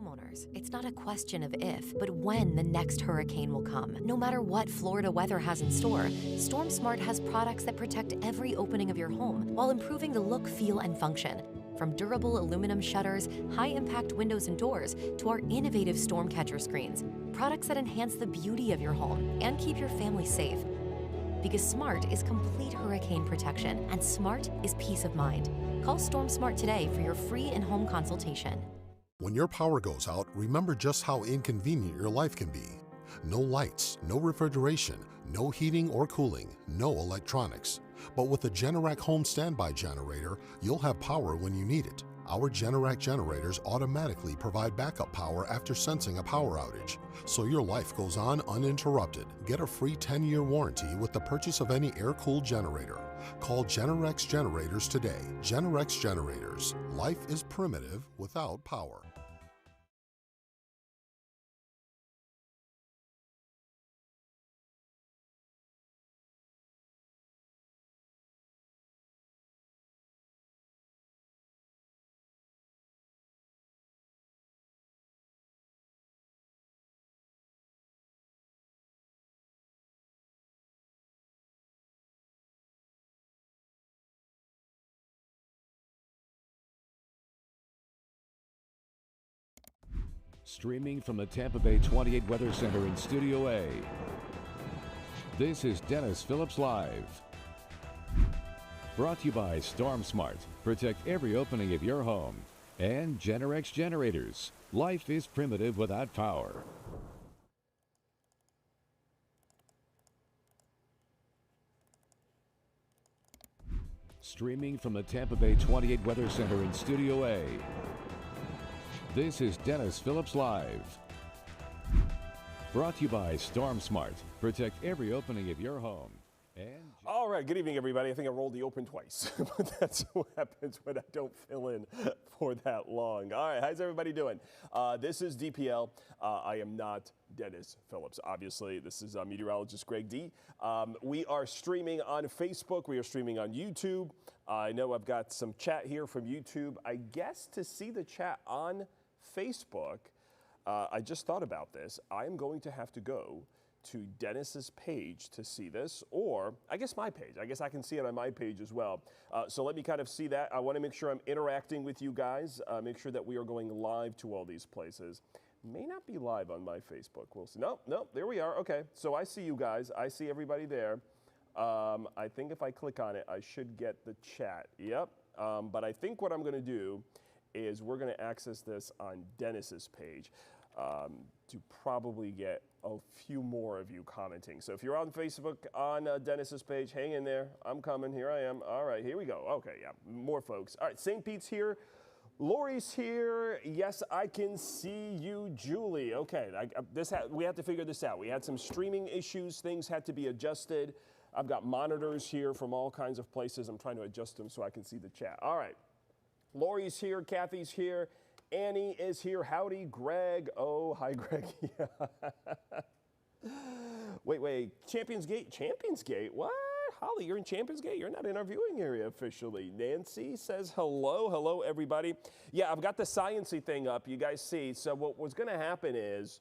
homeowners, it's not a question of if, but when the next hurricane will come. No matter what Florida weather has in store, Storm Smart has products that protect every opening of your home while improving the look, feel, and function. From durable aluminum shutters, high-impact windows and doors, to our innovative storm catcher screens, products that enhance the beauty of your home and keep your family safe. Because smart is complete hurricane protection, and smart is peace of mind. Call Storm Smart today for your free in-home consultation. When your power goes out, remember just how inconvenient your life can be. No lights, no refrigeration, no heating or cooling, no electronics. But with the Generac Home Standby Generator, you'll have power when you need it. Our Generac generators automatically provide backup power after sensing a power outage, so your life goes on uninterrupted. Get a free 10-year warranty with the purchase of any air-cooled generator. Call Generac Generators today. Generac Generators. Life is primitive without power. Streaming from the Tampa Bay 28 Weather Center in Studio A, this is Dennis Phillips Live. Brought to you by Storm Smart. Protect every opening of your home. And Generac Generators. Life is primitive without power. Streaming from the Tampa Bay 28 Weather Center in Studio A, this is Dennis Phillips Live. Brought to you by Storm Smart. Protect every opening of your home. And all right, good evening, everybody. I think I rolled the open twice, but that's what happens when I don't fill in for that long. All right, how's everybody doing? This is DPL. I am not Dennis Phillips, obviously. This is meteorologist Greg D. We are streaming on Facebook. We are streaming on YouTube. I know I've got some chat here from YouTube. I guess to see the chat on Facebook, I just thought about this. I am going to have to go to Dennis's page to see this, or I guess my page. I guess I can see it on my page as well. So let me kind of see that. I want to make sure I'm interacting with you guys, make sure that we are going live to all these places. May not be live on my Facebook. We'll see. No, there we are. Okay, so I see you guys. I see everybody there. I think if I click on it, I should get the chat. Yep, but I think what I'm going to do is we're going to access this on Dennis's page to probably get a few more of you commenting. So if you're on Facebook on Dennis's page, hang in there. I'm coming. Here I am. All right, here we go. Okay, yeah, more folks. All right, St. Pete's here. Lori's here. Yes, I can see you, Julie. Okay, we had to figure this out. We had some streaming issues. Things had to be adjusted. I've got monitors here from all kinds of places. I'm trying to adjust them so I can see the chat. All right. Lori's here, Kathy's here, Annie is here. Howdy, Greg. Oh, hi, Greg. Wait. Champions Gate? What? Holly, you're in Champions Gate? You're not in our viewing area officially. Nancy says hello. Hello, everybody. Yeah, I've got the science-y thing up. You guys see. So what was going to happen is,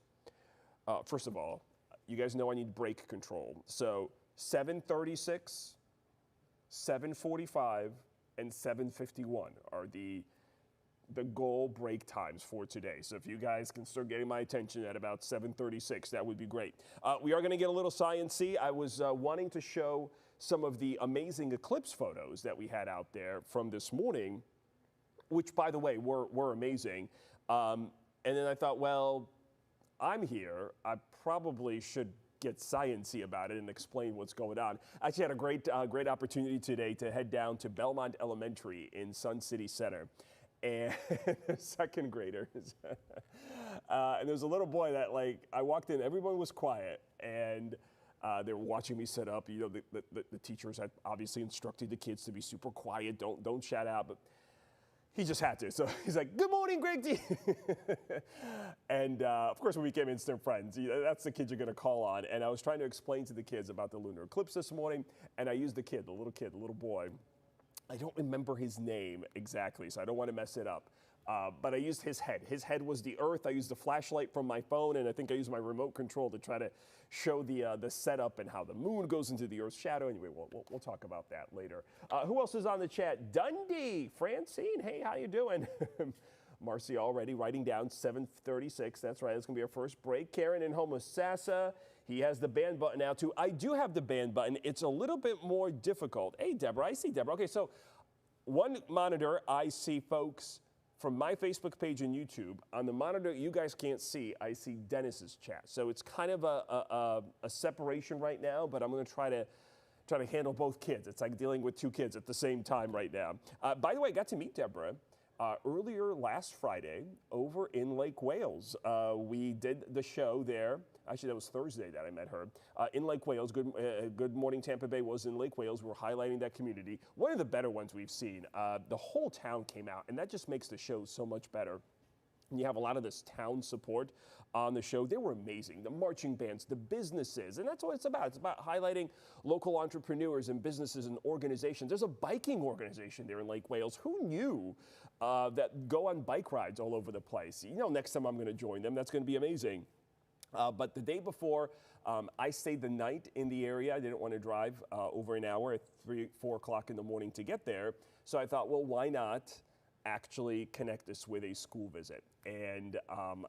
first of all, you guys know I need brake control. So 7:36, 7:45, and 7:51 are the goal break times for today. So if you guys can start getting my attention at about 7:36, that would be great. We are going to get a little science-y. I was wanting to show some of the amazing eclipse photos that we had out there from this morning, which, by the way, were amazing. And then I thought, well, I'm here. I probably should get science-y about it and explain what's going on. I actually had a great opportunity today to head down to Belmont Elementary in Sun City Center. And second graders. And there was a little boy that, like, I walked in, everyone was quiet, and they were watching me set up. You know, the teachers had obviously instructed the kids to be super quiet, don't shout out, but he just had to. So he's like, "Good morning, Greg D." And of course, we became instant friends. You know, that's the kid you're going to call on. And I was trying to explain to the kids about the lunar eclipse this morning, and I used the little boy. I don't remember his name exactly, so I don't want to mess it up. but I used his head. His head was the earth. I used the flashlight from my phone, and I think I used my remote control to try to show the setup and how the moon goes into the Earth's shadow. Anyway, we'll talk about that later. Who else is on the chat? Dundee, Francine, hey, how you doing? Marcy already writing down 7:36. That's right. That's going to be our first break. Karen in Homosassa. He has the band button now, too. I do have the band button. It's a little bit more difficult. Hey, Deborah. I see Deborah. Okay, so one monitor, I see folks from my Facebook page and YouTube. On the monitor you guys can't see, I see Dennis's chat. So it's kind of a separation right now, but I'm going to try to handle both kids. It's like dealing with two kids at the same time right now. By the way, I got to meet Deborah earlier last Friday over in Lake Wales. We did the show there. Actually, that was Thursday that I met her in Lake Wales. Good Morning Tampa Bay was in Lake Wales. We're highlighting that community. One of the better ones we've seen. The whole town came out, and that just makes the show so much better. And you have a lot of this town support on the show. They were amazing. The marching bands, the businesses, and that's what it's about. It's about highlighting local entrepreneurs and businesses and organizations. There's a biking organization there in Lake Wales. Who knew that go on bike rides all over the place? You know, next time I'm going to join them. That's going to be amazing. But the day before, I stayed the night in the area. I didn't want to drive over an hour at 3, 4 o'clock in the morning to get there. So I thought, well, why not actually connect this with a school visit? And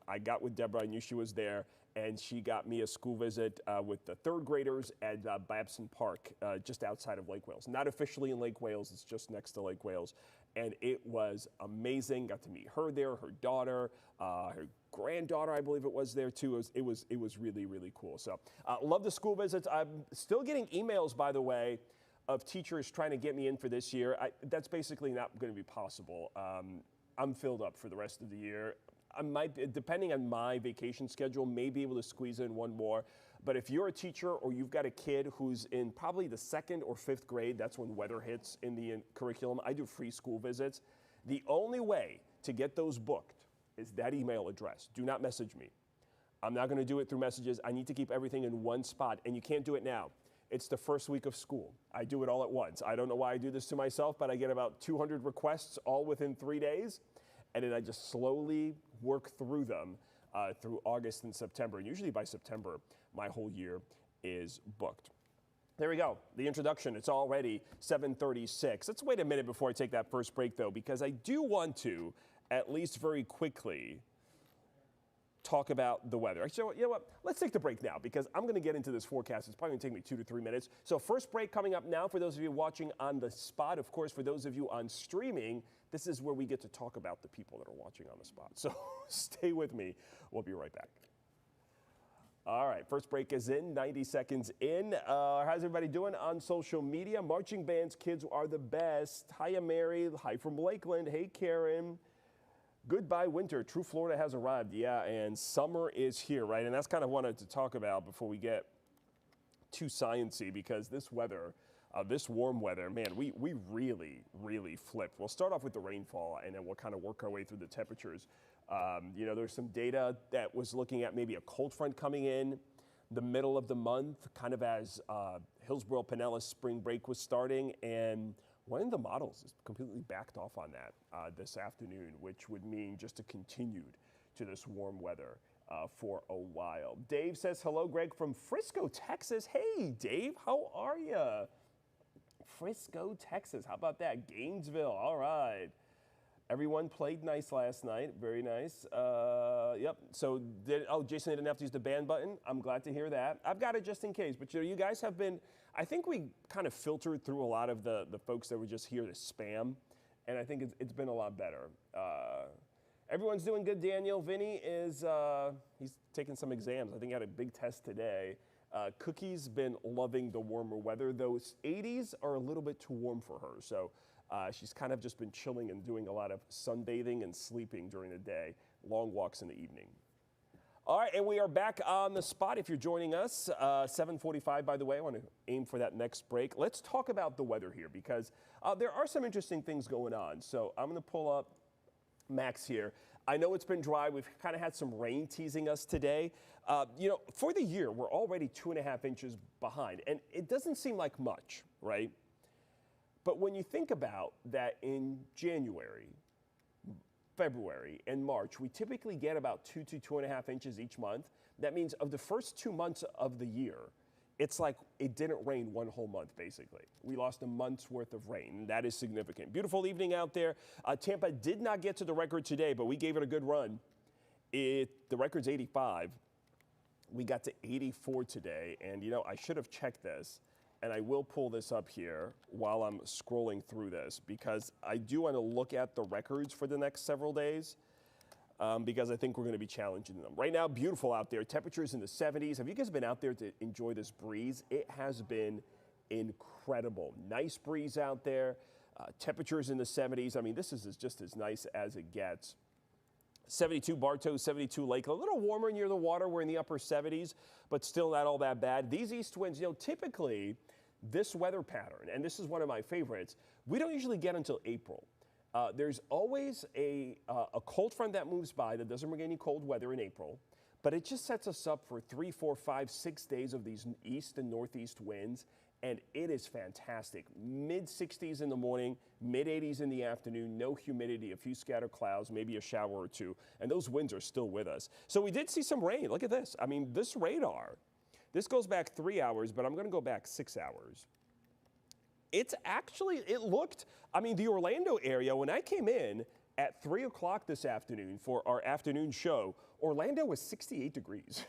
I got with Deborah. I knew she was there, and she got me a school visit with the third graders at Babson Park, just outside of Lake Wales. Not officially in Lake Wales, it's just next to Lake Wales. And it was amazing. Got to meet her there, her daughter, her granddaughter, I believe it was there too. It was really, really cool. So love the school visits. I'm still getting emails, by the way, of teachers trying to get me in for this year. That's basically not going to be possible. I'm filled up for the rest of the year. I might, depending on my vacation schedule, may be able to squeeze in one more. But if you're a teacher or you've got a kid who's in probably the 2nd or 5th grade, that's when weather hits in the curriculum. I do free school visits. The only way to get those booked is that email address. Do not message me. I'm not going to do it through messages. I need to keep everything in one spot, and you can't do it now. It's the first week of school. I do it all at once. I don't know why I do this to myself, but I get about 200 requests all within 3 days, and then I just slowly work through them through August and September. And usually by September, my whole year is booked. There we go, the introduction. It's already 7:36. Let's wait a minute before I take that first break, though, because I do want to, at least very quickly, talk about the weather. Actually, you know what? Let's take the break now, because I'm going to get into this forecast. It's probably going to take me 2 to 3 minutes. So first break coming up now for those of you watching on the spot. Of course, for those of you on streaming, this is where we get to talk about the people that are watching on the spot. So stay with me. We'll be right back. All right, first break is in, 90 seconds in. How's everybody doing on social media? Marching bands, kids are the best. Hiya, Mary. Hi from Lakeland. Hey, Karen. Goodbye, winter. True Florida has arrived. Yeah, and summer is here, right? And that's kind of what I wanted to talk about before we get too sciencey, because this weather, this warm weather, man, we really, really flipped. We'll start off with the rainfall, and then we'll kind of work our way through the temperatures. You know, there's some data that was looking at maybe a cold front coming in the middle of the month, kind of as Hillsborough Pinellas spring break was starting, and one of the models is completely backed off on that this afternoon, which would mean just a continued to this warm weather for a while. Dave says, hello, Greg from Frisco, Texas. Hey, Dave, how are you? Frisco, Texas. How about that? Gainesville. All right. Everyone played nice last night. Very nice. Yep. So, Jason didn't have to use the band button. I'm glad to hear that. I've got it just in case. But you guys have been, I think we kind of filtered through a lot of the folks that were just here to spam. And I think it's been a lot better. Everyone's doing good. Daniel, Vinny is, he's taking some exams. I think he had a big test today. Cookie's been loving the warmer weather. Those 80s are a little bit too warm for her. So she's kind of just been chilling and doing a lot of sunbathing and sleeping during the day, long walks in the evening. All right, and we are back on the spot if you're joining us. 7:45, by the way. I want to aim for that next break. Let's talk about the weather here, because there are some interesting things going on. So I'm going to pull up Max here. I know it's been dry. We've kind of had some rain teasing us today. You know, for the year, we're already 2.5 inches behind, and it doesn't seem like much, right? But when you think about that in January, February and March, we typically get about 2 to 2.5 inches each month. That means of the first 2 months of the year, it's like it didn't rain one whole month, basically. We lost a month's worth of rain. That is significant. Beautiful evening out there. Tampa did not get to the record today, but we gave it a good run. The record's 85. We got to 84 today, and you know, I should have checked this, and I will pull this up here while I'm scrolling through this, because I do want to look at the records for the next several days, because I think we're going to be challenging them. Right now, beautiful out there. Temperatures in the 70s. Have you guys been out there to enjoy this breeze? It has been incredible. Nice breeze out there. Temperatures in the 70s. I mean, this is just as nice as it gets. 72 Bartow, 72 Lake. A little warmer near the water. We're in the upper 70s, but still not all that bad. These east winds, you know, typically this weather pattern, and this is one of my favorites, we don't usually get until April. There's always a cold front that moves by that doesn't bring any cold weather in April, but it just sets us up for 3, 4, 5, 6 days of these east and northeast winds, and it is fantastic. Mid-60s in the morning, mid-80s in the afternoon, no humidity, a few scattered clouds, maybe a shower or two, and those winds are still with us. So we did see some rain. Look at this. I mean, this radar, this goes back 3 hours, but I'm going to go back 6 hours. It's actually, it looked, I mean, the Orlando area, when I came in at 3 o'clock this afternoon for our afternoon show, Orlando was 68 degrees.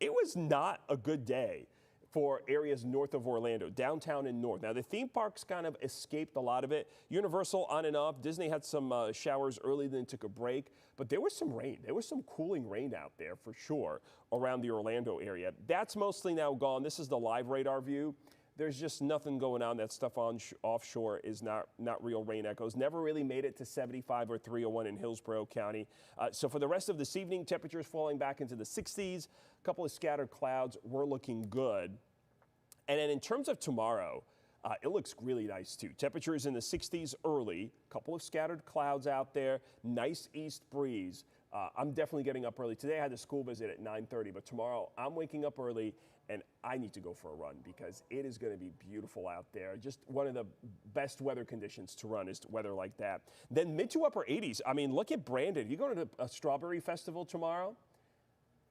It was not a good day for areas north of Orlando, downtown and north. Now, the theme parks kind of escaped a lot of it. Universal on and off. Disney had some showers early, then took a break. But there was some rain. There was some cooling rain out there for sure around the Orlando area. That's mostly now gone. This is the live radar view. There's just nothing going on. That stuff on offshore is not real rain echoes. Never really made it to 75 or 301 in Hillsborough County. So for the rest of this evening, temperatures falling back into the 60s. A couple of scattered clouds. We're looking good. And then in terms of tomorrow, it looks really nice too. Temperatures in the 60s early. A couple of scattered clouds out there. Nice east breeze. I'm definitely getting up early. Today I had a school visit at 9:30, but tomorrow I'm waking up early and I need to go for a run because it is going to be beautiful out there. Just one of the best weather conditions to run is weather like that. Then mid to upper 80s. I mean, look at Brandon. You go to a strawberry festival tomorrow?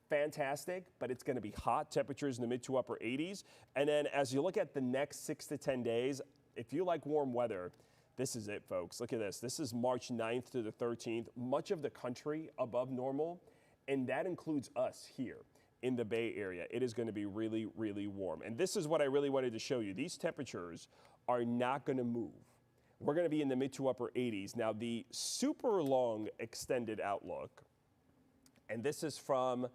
Fantastic, but it's going to be hot. Temperatures in the mid to upper 80s. And then as you look at the next 6 to 10 days, if you like warm weather, this is it, folks. Look at this. This is March 9th to the 13th. Much of the country above normal, and that includes us here in the Bay Area. It is going to be really, really warm. And this is what I really wanted to show you. These temperatures are not going to move. We're going to be in the mid to upper 80s. Now, the super long extended outlook, and this is from,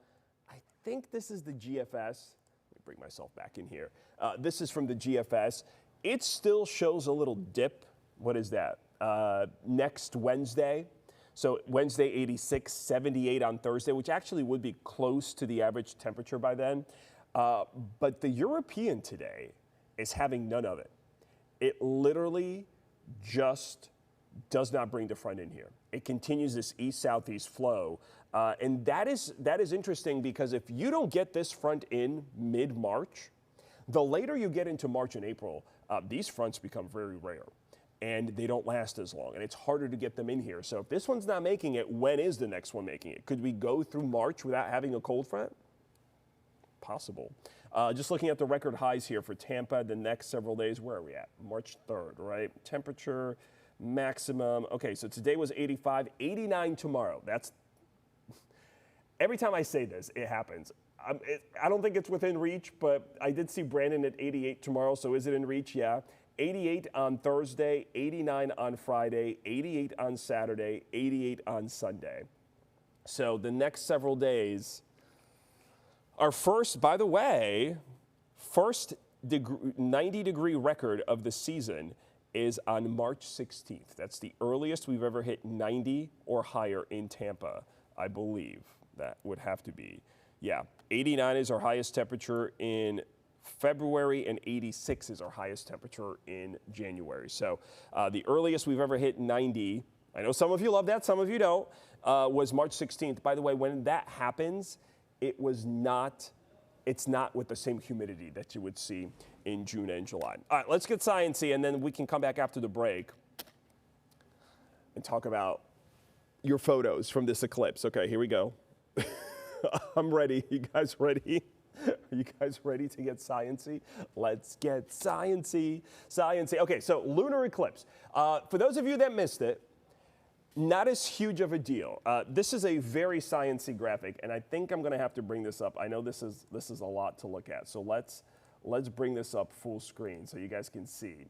I think this is the GFS. Let me bring myself back in here. This is from the GFS. It still shows a little dip. What is that? Next Wednesday. So Wednesday 86, 78 on Thursday, which actually would be close to the average temperature by then. But the European today is having none of it. It literally just does not bring the front in here. It continues this east-southeast flow. And that is interesting because if you don't get this front in mid-March, the later you get into March and April, these fronts become very rare. And they don't last as long, and it's harder to get them in here. So if this one's not making it, when is the next one making it? Could we go through March without having a cold front? Possible. Just looking at the record highs here for Tampa the next several days. Where are we at? March 3rd, right? Temperature, maximum. Okay, so today was 85, 89 tomorrow. That's, every time I say this, it happens. I don't think it's within reach, but I did see Brandon at 88 tomorrow, so is it in reach? Yeah. 88 on Thursday, 89 on Friday, 88 on Saturday, 88 on Sunday. So the next several days, our first, by the way, first 90-degree record of the season is on March 16th. That's the earliest we've ever hit 90 or higher in Tampa, I believe. That would have to be. Yeah, 89 is our highest temperature in February, and 86 is our highest temperature in January. So the earliest we've ever hit 90, I know some of you love that, some of you don't, was March 16th. By the way, when that happens, it's not with the same humidity that you would see in June and July. All right, let's get sciencey, and then we can come back after the break and talk about your photos from this eclipse. Okay, here we go. I'm ready. You guys ready? Are you guys ready to get sciencey? Let's get sciencey. Sciencey. Okay, so lunar eclipse. For those of you that missed it, not as huge of a deal. This is a very sciencey graphic, and I think I'm going to have to bring this up. I know this is a lot to look at, so let's bring this up full screen so you guys can see.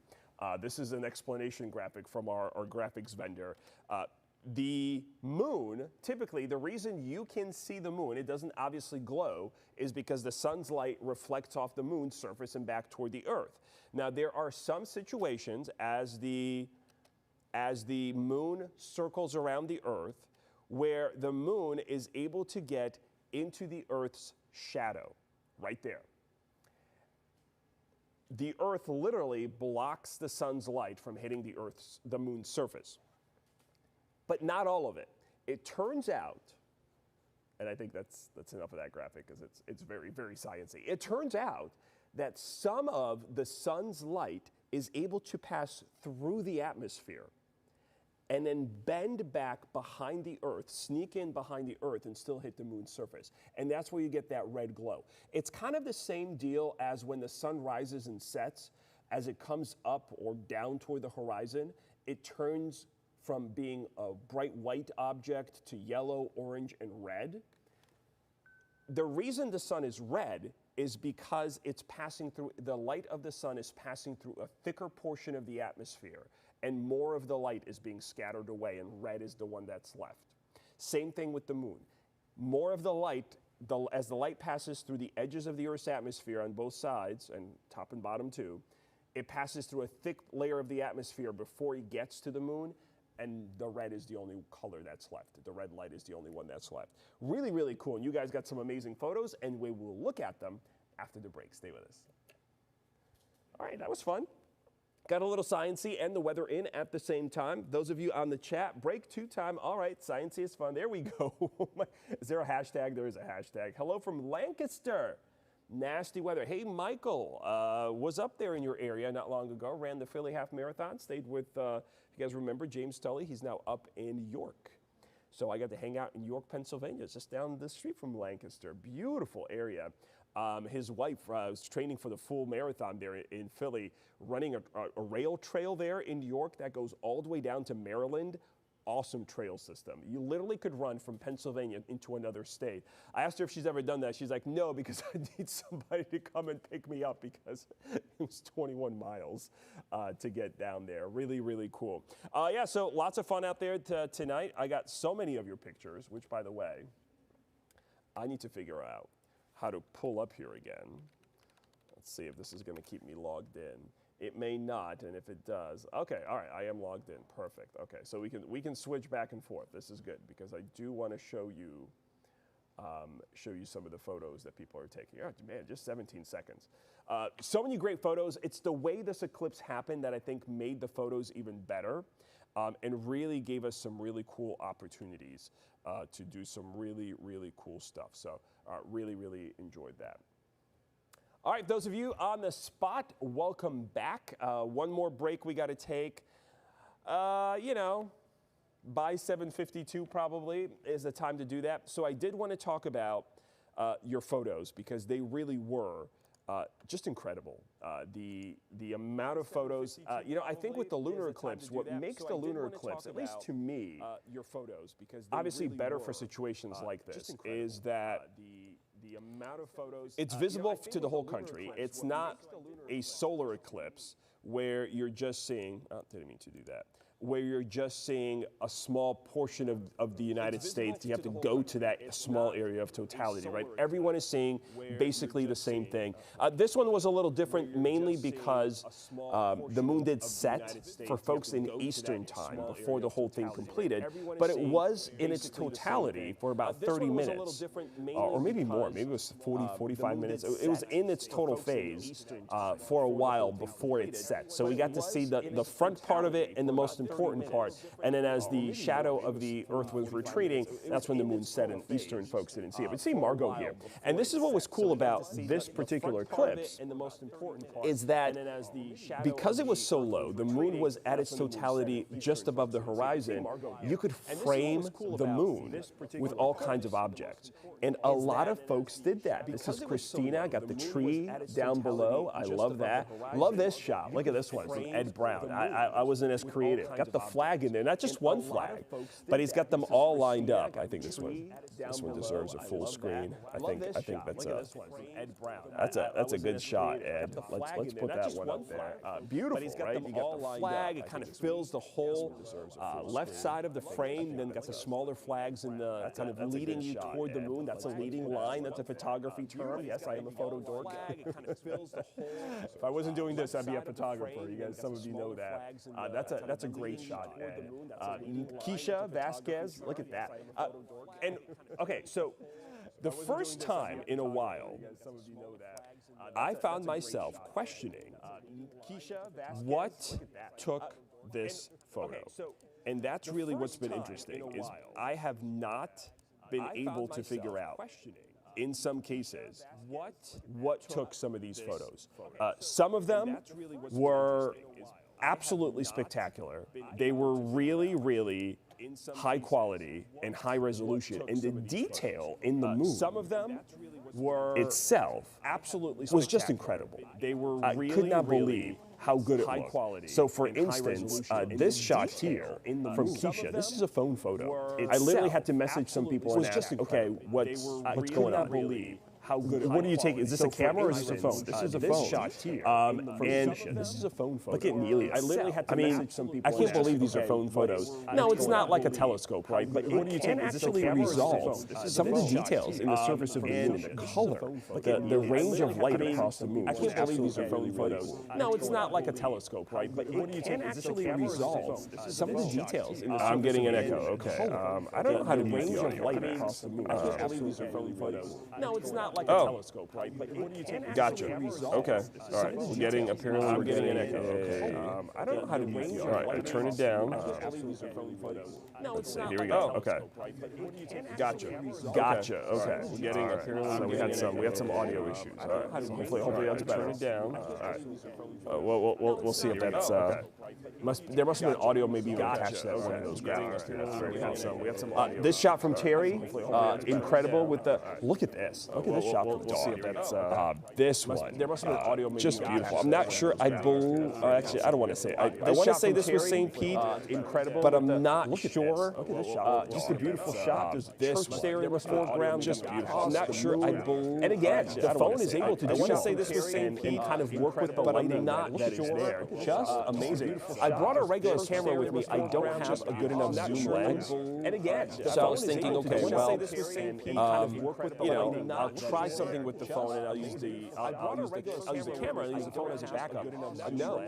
This is an explanation graphic from our graphics vendor. The moon, typically, the reason you can see the moon, it doesn't obviously glow, is because the sun's light reflects off the moon's surface and back toward the Earth. Now, there are some situations as the moon circles around the Earth where the moon is able to get into the Earth's shadow, right there. The Earth literally blocks the sun's light from hitting the moon's surface. But not all of it. It turns out, and I think that's enough of that graphic because it's very, very sciencey. It turns out that some of the sun's light is able to pass through the atmosphere and then bend back behind the Earth, sneak in behind the Earth and still hit the moon's surface. And that's where you get that red glow. It's kind of the same deal as when the sun rises and sets. As it comes up or down toward the horizon, it turns from being a bright white object to yellow, orange, and red. The reason the sun is red is because it's passing through, the light of the sun is passing through a thicker portion of the atmosphere, and more of the light is being scattered away, and red is the one that's left. Same thing with the moon. More of the light, as the light passes through the edges of the Earth's atmosphere on both sides, and top and bottom too, it passes through a thick layer of the atmosphere before it gets to the moon, and the red is the only color that's left. The red light is the only one that's left. Really, really cool. And you guys got some amazing photos, and we will look at them after the break. Stay with us. All right, that was fun. Got a little sciencey and the weather in at the same time. Those of you on the chat, break 2 time. All right, sciencey is fun. There we go. Is there a hashtag? There is a hashtag. Hello from Lancaster. Nasty weather. Hey, Michael was up there in your area not long ago, ran the Philly Half Marathon, stayed with, if you guys remember, James Tully. He's now up in York. So I got to hang out in York, Pennsylvania, just down the street from Lancaster. Beautiful area. His wife was training for the full marathon there in Philly, running a rail trail there in York that goes all the way down to Maryland. Awesome trail system. You literally could run from Pennsylvania into another state. I asked her if she's ever done that. She's like, no, because I need somebody to come and pick me up because it was 21 miles to get down there. Really, really cool. Yeah, so lots of fun out there tonight. I got so many of your pictures, which, by the way, I need to figure out how to pull up here again. Let's see if this is going to keep me logged in. It may not, and if it does, okay, all right, I am logged in, perfect. Okay, so we can switch back and forth. This is good because I do want to show you some of the photos that people are taking. Oh man, just 17 seconds. So many great photos. It's the way this eclipse happened that I think made the photos even better, and really gave us some really cool opportunities to do some really, really cool stuff. So really, really enjoyed that. All right, those of you on the spot, welcome back. One more break we got to take. You know, by 7:52 probably is the time to do that. So I did want to talk about your photos because they really were just incredible. The amount of photos, you know, I think with the lunar eclipse, what makes the lunar eclipse, at least to me, your photos, because obviously better for situations like this, is that the amount of photos, it's visible to the whole country. It's not a solar eclipse where you're just seeing, oh, didn't mean to do that, where you're just seeing a small portion of the United States. You have to go to that small area of totality, right? Everyone is seeing basically the same thing. This one was a little different, mainly because the moon did set for folks in Eastern time before the whole thing completed, but it was in its totality for about 30 minutes, or maybe more. Maybe it was 40, 45 minutes. It was in its total phase for a while before it set. So we got to see the front part of it, and the most important important part. And then as the shadow of the Earth was retreating, that's when the moon set, and Eastern folks didn't see it. But see Margot here. And this is what was cool about this particular eclipse, is that because it was so low, the moon was at its totality just above the horizon, you could frame the moon with all kinds of objects. And a lot of folks did that. This is Christina, got the tree down below. I love that. Love this shot. Look at this one from Ed Brown. I wasn't as creative. Got the flag in there, not just one flag, but he's got them all lined up. I think this one deserves a full screen. I think that's a good shot, Ed. Let's put that one up there. Beautiful, right? You got the flag. It kind of fills the whole left side of the frame. Then got the smaller flags in the kind of leading you toward the moon. That's a leading line. That's a photography term. Yes, I am a photo dork. If I wasn't doing this, I'd be a photographer. You guys, some of you know that. That's a great shot, Ed. Keisha Vasquez, look at that. And okay, so the first time in a while, I found myself questioning what took this photo. And that's really what's been interesting, is I have not been able to figure out, in some cases, what took some of these photos. Some of them were absolutely spectacular. They were really, really high quality and high resolution, and the detail in the moon, some of them were itself absolutely was just incredible. They were really, I could not believe how good it looked. So for instance, this shot here from Keisha, this is a phone photo. I literally had to message some people and ask, okay, what's going on? How good? What do you take? Is this a camera or is this a phone? This is a phone. Shot here. And this is a phone photo. Look at Nelia. I literally had to message some people. I can't believe these are phone photos. No, it's not like a telescope, right? But what do you take? Is this actually resolve some of the details in the surface of the moon, the color, the range of light across the moon. I can't believe these are phone photos. No, it's not like a telescope, right? But what do you take? Is this actually resolve some of the details in the surface? I'm getting an echo. Okay. I don't know how to range of light across the moon. I can't believe these are phone photos. No, it's not like a telescope, right? But what do you take? Gotcha. Okay. All right. We're getting, apparently we're getting an echo. Okay. I don't know how to range. All right. I turn it down. Let's see. Here we go. Okay. Gotcha. Gotcha. Okay. We're getting, apparently we had some audio issues. All right. Hopefully that's better. Turn it down. All right. We'll see if that's, there must have been audio maybe even attached to that one of those graphics. We had some audio. This shot from Terry, incredible with the, look at this. Look at this shot from Dawn. This one, there must have been audio maybe just beautiful. I'm not sure, I believe, actually, I don't want to say. I want to say this was St. Pete, incredible, but I'm not sure. Look at this shot. Just a beautiful shot. There's this there in the foreground, just beautiful. I'm not sure, I believe. And again, the phone is able to do. I want to say this was St. Pete, kind of work with the lighting, not that is there. Just amazing. I brought a regular camera with me. I don't have a good enough zoom lens. And again, so I was thinking, okay, well, you know, I'll try something with the phone, and I'll use the camera and use the phone as a backup. No,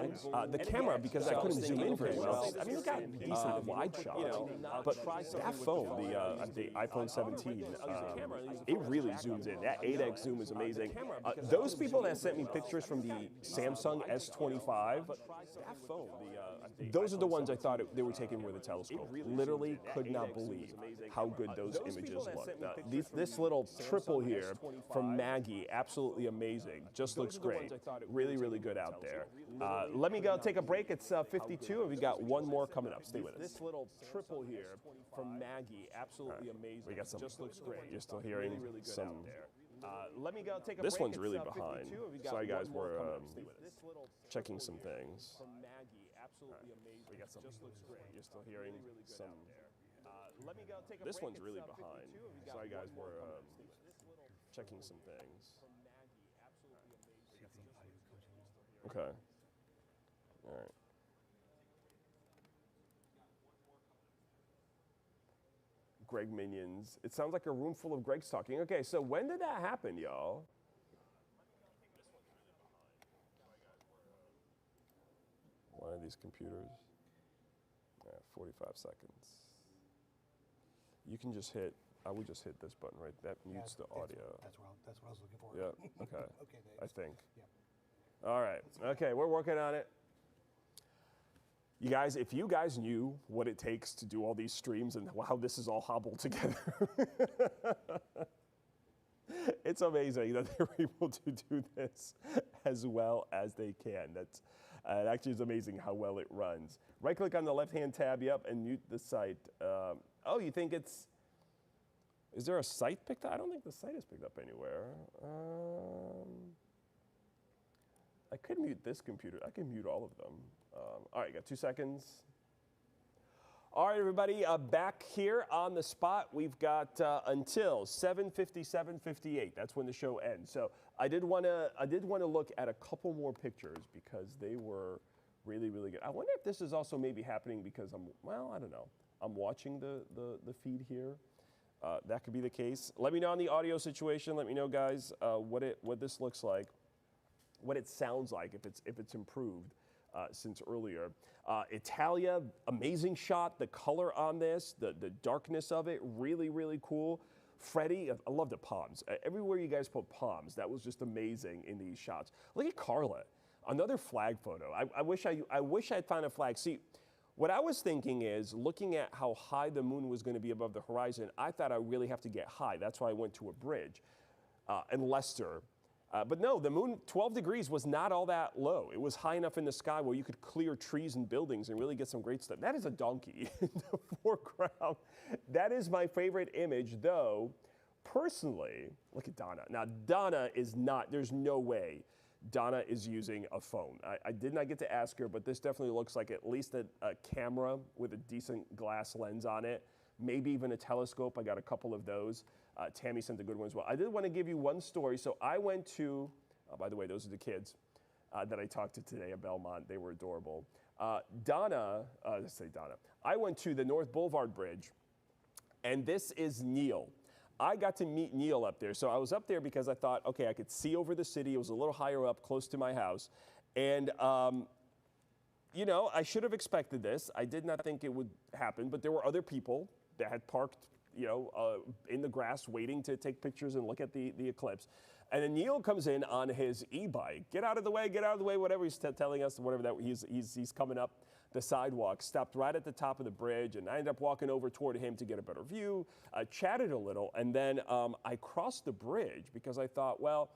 the camera, because I couldn't zoom in very well. I mean, it's got decent wide shots, but that phone, the iPhone 17, it really zooms in. That 8x zoom is amazing. Those people that sent me pictures from the Samsung S25, that phone, those are the ones I thought they were taken with a telescope. Literally could not believe how good those images look. This little triple here from Maggie, absolutely amazing. Just looks great. Really, really good out there. Let me go take a break. It's 52, and we got one more coming up. Stay with us. This little triple here from Maggie, absolutely amazing. We got some. Just looks great. You're still hearing some. Let me go take a break. This one's really behind. Sorry, guys, we're checking some things. Absolutely amazing. We got some. Just looks great. You're still hearing some. Let me go take a break. This one's really behind. Sorry, guys, we're checking some things. Okay. All right. Greg Minions. It sounds like a room full of Gregs talking. Okay, so when did that happen, y'all? One of these computers. 45 seconds. You can just hit, I would just hit this button right, that mutes the audio. That's what I was looking for. Yeah, okay. Okay, I think. Yep. All right, okay, we're working on it. You guys, if you guys knew what it takes to do all these streams and how this is all hobbled together, it's amazing that they're able to do this as well as they can. That's it actually is amazing how well it runs. Right-click on the left-hand tab, yep, and mute the site. Oh, you think it's? Is there a site picked up? I don't think the site is picked up anywhere. I could mute this computer. I can mute all of them. All right, got 2 seconds. All right, everybody, back here on the spot. We've got until 7:57:58. That's when the show ends. So I did want to look at a couple more pictures because they were really, really good. I wonder if this is also maybe happening because I don't know. I'm watching the feed here. That could be the case. Let me know on the audio situation. Let me know, guys, what this looks like, what it sounds like, if it's improved since earlier. Italia, amazing shot. The color on this, the darkness of it, really, really cool. Freddie, I love the palms. Everywhere you guys put palms, that was just amazing in these shots. Look at Carla, another flag photo. I wish I'd found a flag. See, what I was thinking is, looking at how high the moon was going to be above the horizon, I thought I really have to get high. That's why I went to a bridge in Leicester. But no, the moon, 12 degrees, was not all that low. It was high enough in the sky where you could clear trees and buildings and really get some great stuff. That is a donkey in the foreground. That is my favorite image, though, personally. Look at Donna. Now, Donna is not, there's no way Donna is using a phone. I did not get to ask her, but this definitely looks like at least a camera with a decent glass lens on it. Maybe even a telescope. I got a couple of those. Tammy sent a good one as well. I did want to give you one story. So I went to, by the way, those are the kids that I talked to today at Belmont. They were adorable. Let's say Donna. I went to the North Boulevard Bridge, and this is Neil. I got to meet Neil up there. So I was up there because I thought, okay, I could see over the city. It was a little higher up, close to my house. And, you know, I should have expected this. I did not think it would happen, but there were other people that had parked, you know, in the grass waiting to take pictures and look at the eclipse. And then Neil comes in on his e-bike. Get out of the way, whatever he's telling us, whatever that he's coming up the sidewalk, stopped right at the top of the bridge, and I ended up walking over toward him to get a better view, chatted a little, and then I crossed the bridge because I thought, well,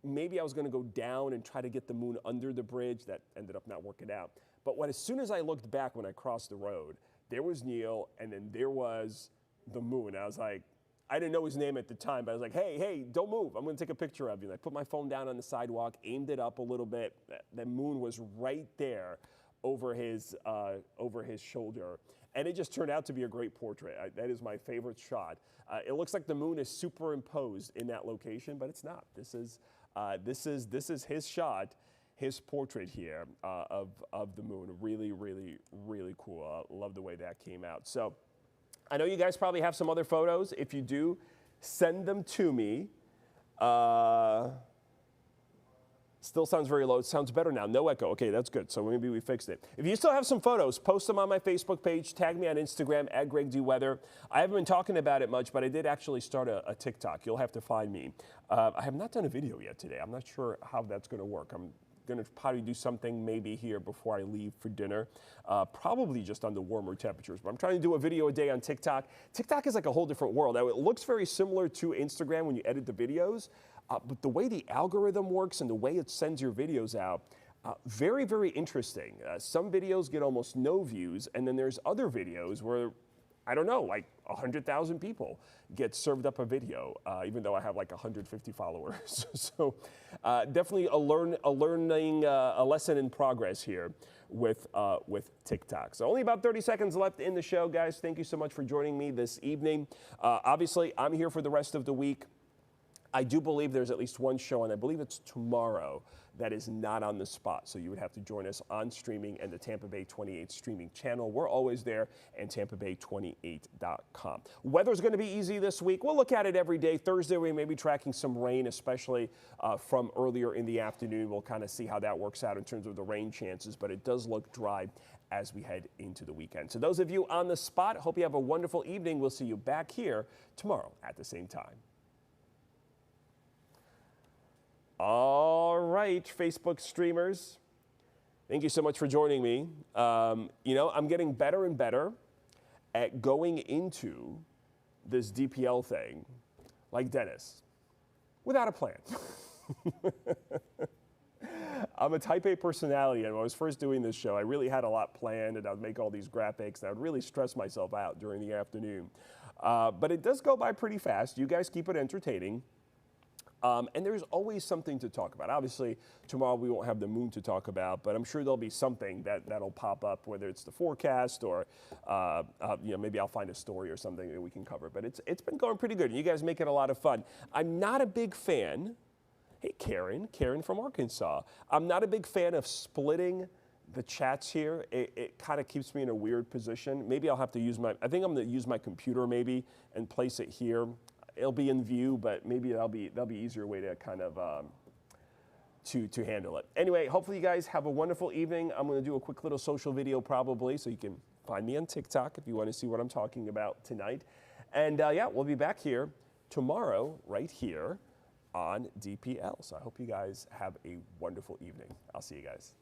maybe I was going to go down and try to get the moon under the bridge. That ended up not working out. But as soon as I looked back when I crossed the road, there was Neil, and then there was the moon. I was like, I didn't know his name at the time, but I was like, hey, don't move. I'm going to take a picture of you. And I put my phone down on the sidewalk, aimed it up a little bit. The moon was right there over his shoulder. And it just turned out to be a great portrait. That is my favorite shot. It looks like the moon is superimposed in that location, but it's not. This is his shot, his portrait here of the moon. Really, really, really cool. Love the way that came out. So I know you guys probably have some other photos. If you do, send them to me. Still sounds very low. It sounds better now. No echo. Okay, that's good. So maybe we fixed it. If you still have some photos, post them on my Facebook page. Tag me on Instagram at GregDWeather. I haven't been talking about it much, but I did actually start a TikTok. You'll have to find me. I have not done a video yet today. I'm not sure how that's going to work. I'm going to probably do something maybe here before I leave for dinner, probably just on the warmer temperatures. But I'm trying to do a video a day on TikTok. TikTok is like a whole different world. Now, it looks very similar to Instagram when you edit the videos, but the way the algorithm works and the way it sends your videos out, very, very interesting. Some videos get almost no views, and then there's other videos where, I don't know, like 100,000 people get served up a video, even though I have like 150 followers. So definitely a lesson in progress here with TikTok. So only about 30 seconds left in the show, guys. Thank you so much for joining me this evening. Obviously, I'm here for the rest of the week. I do believe there's at least one show, and I believe it's tomorrow, that is not on the spot. So you would have to join us on streaming and the Tampa Bay 28 streaming channel. We're always there, and TampaBay28.com. Weather's going to be easy this week. We'll look at it every day. Thursday, we may be tracking some rain, especially from earlier in the afternoon. We'll kind of see how that works out in terms of the rain chances, but it does look dry as we head into the weekend. So those of you on the spot, hope you have a wonderful evening. We'll see you back here tomorrow at the same time. All right, Facebook streamers. Thank you so much for joining me. You know, I'm getting better and better at going into this DPL thing like Dennis, without a plan. I'm a type A personality, and when I was first doing this show, I really had a lot planned, and I would make all these graphics, and I would really stress myself out during the afternoon. But it does go by pretty fast. You guys keep it entertaining. And there's always something to talk about. Obviously, tomorrow we won't have the moon to talk about, but I'm sure there'll be something that'll pop up, whether it's the forecast or you know, maybe I'll find a story or something that we can cover. But it's been going pretty good. You guys make it a lot of fun. I'm not a big fan. Hey, Karen from Arkansas. I'm not a big fan of splitting the chats here. It kind of keeps me in a weird position. Maybe I'll have to use I think I'm going to use my computer maybe and place it here. It'll be in view, but maybe that'll be easier way to kind of to handle it. Anyway, hopefully you guys have a wonderful evening. I'm going to do a quick little social video probably, so you can find me on TikTok if you want to see what I'm talking about tonight. And yeah, we'll be back here tomorrow right here on DPL. So I hope you guys have a wonderful evening. I'll see you guys.